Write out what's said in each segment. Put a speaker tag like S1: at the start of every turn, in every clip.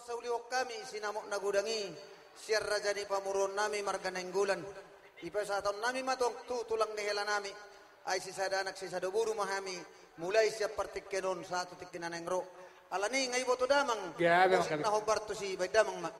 S1: sauliwak kami sinamok nagudangi siar rajani pamuron nami marga nenggulan ipasaton nami matong tulang nehela nami ay sisada anak sisada buru mahami mulai siap partik kenon satu tikinan engro alani ngai boto damang musik na hobar tu si bay damang ma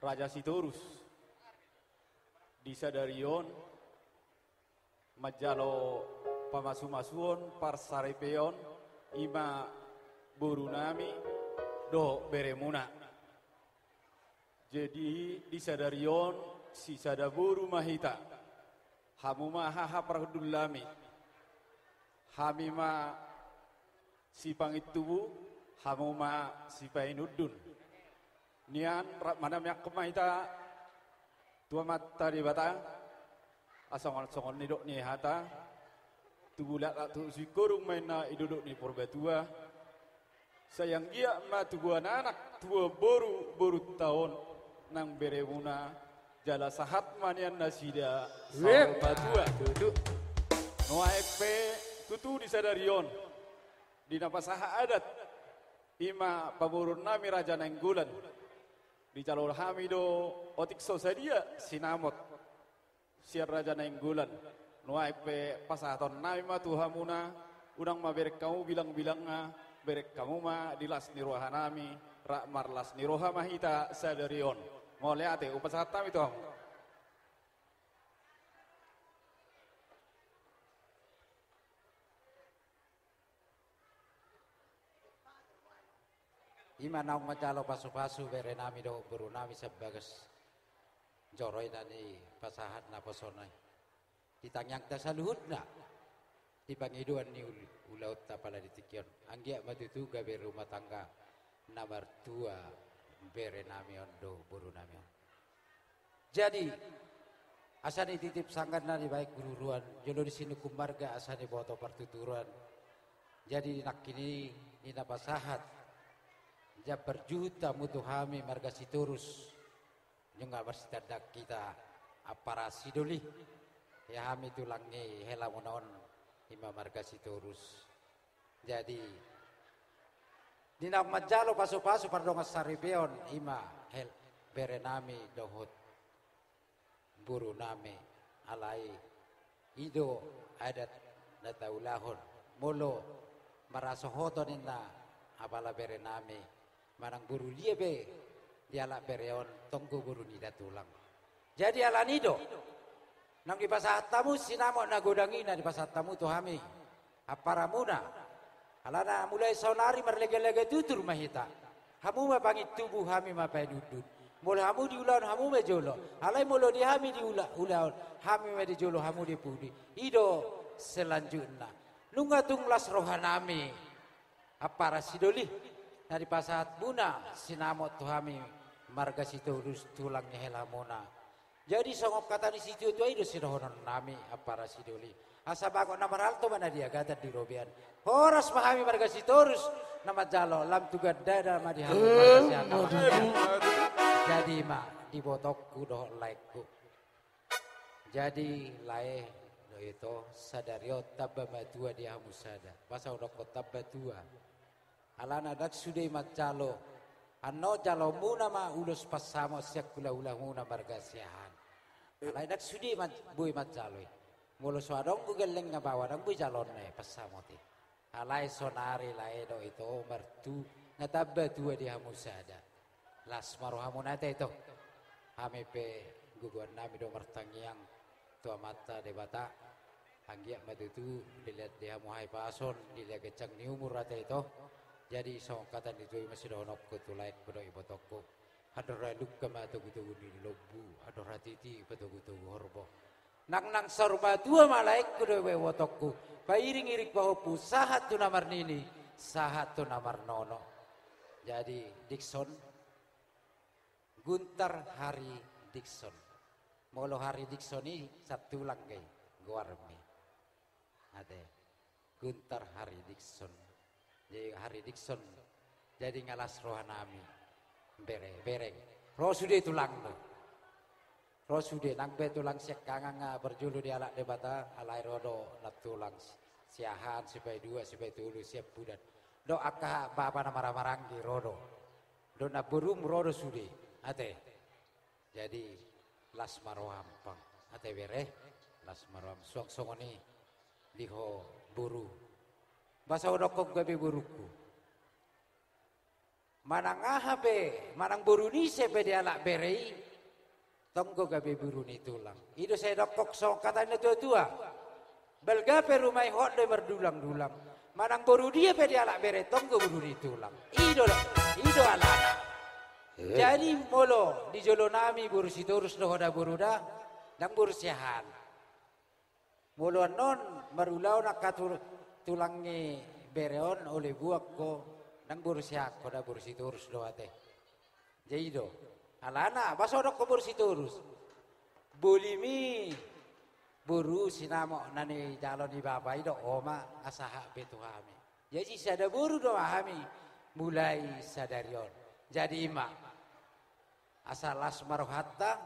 S2: Raja Sitorus disadarion majalo pamasumasuon parsarepeon ima burunami do beremuna jadi disadarion si sadaburu mahita hamuma haha parhudulami hamima si pangitubu hamuma si painudun nian manamyak kemaita tua mata di bata asongon nidok ni hata tubulat tu sikurung maina iduduk ni porbatua sayang ia ma tubuan anak tua boru tahun nang beremuna jala sahat manian nasida batua duduk no epe tutu disadarion di napasaha adat ima paburun nami raja nenggulan di calon hamido otik sosadia sinamot siar raja nenggulan nuai pe pasaton nai ma tuhamuna udang ma berek kamu bilang berek kamu ma dilas niroha nami rak marlas niroha mahita sadarion ngoleate upasatam itu ham
S3: Ima naung macalo pasu-pasu bere nami do buru nami sebagas joroi nani pasahat na posonai ditangyang ta saluhut na di pangiduan ni ulaut ta pala ditikion anggia matutuga bere rumah tangga nomor 2 bere nami do buru nami jadi asani titip sanggan nani baik gururuan jono di sini kumarga asani boto pertuturan jadi nak kini nina pasahat jabar juta mutu hami marga Sitorus juga bersitadak kita apara sidoli ya hami tulangi hela munaon ima marga Sitorus jadi dinak majalo pasu-pasu pardonga saribeon ima hel berenami dohot buru nami alai ido adat nataulahon molo marasohoton inna apala berenami marang buru liebe diala bereon tonggo buru nida tulang jadi ala nido nang di pasahat tamu sinamo nagodangi na di pasahat tamu tuhami aparamuna alana mulai sonari merlega-lega tutur mahita hamu mapangit tubuh hami mapai dudut mula hamu diulan hamu mejolo alai mulo di hami diulan hami me dijolo hamu dipudi ido selanjutnya nungatung las rohanami apara sidoli dari pasahat buna sinamot tuhami marga Sitorus tulangnya helamona jadi songop kata di situ itu itu sirohonon nami apara sidoli asa bago nama alto mana dia gata di robian horas pahami marga Sitorus nama jalo lam tugad dada ma di jadi ma di botokku doh laikku jadi lae do itu sadario tabba tua dia musada pasau doko tabba tua alana dak sudah macalo anno jalo muna ma ulus pasamo siak kula ulah muna marga siahan alai dak sudah bui macalo mulu suadong ku geleng ngabawa dang bui jalon ne pasamo ti alai sonari lae do itu mertu ngatabba tua dia musada las marohamunate itu hamepe guguan nami do martangiang tua mata debata anggia matutu dilihat dia muhai pason dilihat kecang ni umur rata itu jadi so kata itu masih donop ke tulai kudo ibotoko hadora lukka ma tugu-tugu di lobu hadora titi tugu-tugu horbo nang sarba dua malaik kudo ibotoko pairing irik bahopu sahat tu namar nini sahat tu namar nono Jadi Dikson, Guntar Hari Dikson. Molo Hari Dikson ini satu lang kay Guarme. Ate, Guntar Hari Dikson. Jadi Hari Dikson jadi ngalas rohanami. Bereng. Roh sudah tulang tuh. Roh sudah nang be tulang siak kangang berjulu di alak debata alai rodo nat tulang siahan supaya dua supaya tulu siap budan. Do akka bapa na marang-marang di rodo. Do na burum rodo sudah. Ate. Jadi las maroham pang. Ate bere las maroham sok-sok ni diho buru. Basa odokok gabe buruku. Manang ahabe, manang buru ni sepe di alak berei. Tonggo gabe buru ni tulang. Ido saya dokok sok katanya tua-tua. Belgape rumai hot de berdulang-dulang. Manang buru dia pe di alak bere tonggo buru ni tulang. Ido alana. Jadi molo di jolo nami buru sitorus dohoda buru dah dan buru siahan. Molo non marulau nak katur tulangi bereon oleh buak ko nang buru siak ko da buru sitorus doate. Jadi do alana basodok ko buru sitorus. Bolimi buru sinamo nani jalon di babai do oma asaha betuhami. Jadi sada buru do hami mulai sadarion. Jadi ima asal las marohatta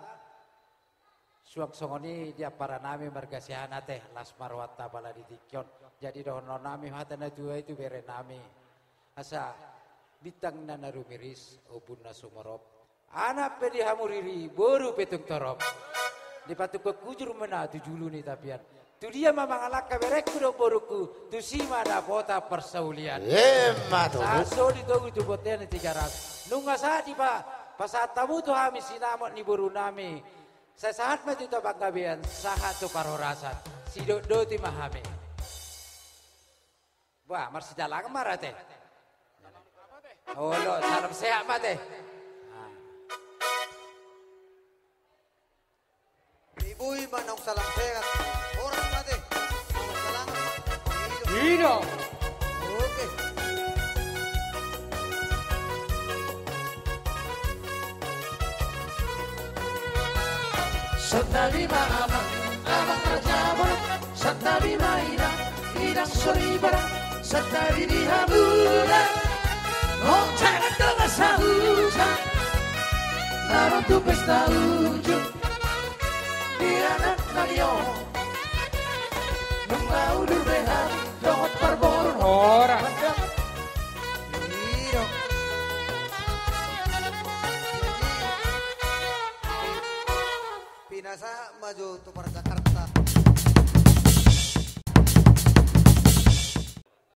S3: suak songoni dia para nami margasihan teh las marohatta bala ditikyon. Jadi dohon nami hatana dua itu bere nami asa bitang na narumiris ubun na sumarop anak pedi hamuriri boru petung torop di patu kujur mena tujulu ni tapian tu dia mamang alaka bereku do boruku tu sima da kota persaulian saso di togu tu boten 300 nunga sa di pa pasat tamu tu hami sinamot ni buru nami saya saat mati tu banggabian sahat tu parorasan sido do ti mahame wah marsi dalang marate oh lo salam sehat mate
S1: Ibuy manong salam sehat. Orang mati. Salam.
S2: Hino.
S1: Oke.
S4: Satabi maamang amang terjabur Satabi mainang idang solibara Satabi dihaburan Oh jangan dengar sahujan Naron tu pesta ujung Di anak naliyo Nung laudur behan Dohot perborong
S2: Orang.
S1: Iyo. Pinasa maju tu percakapan.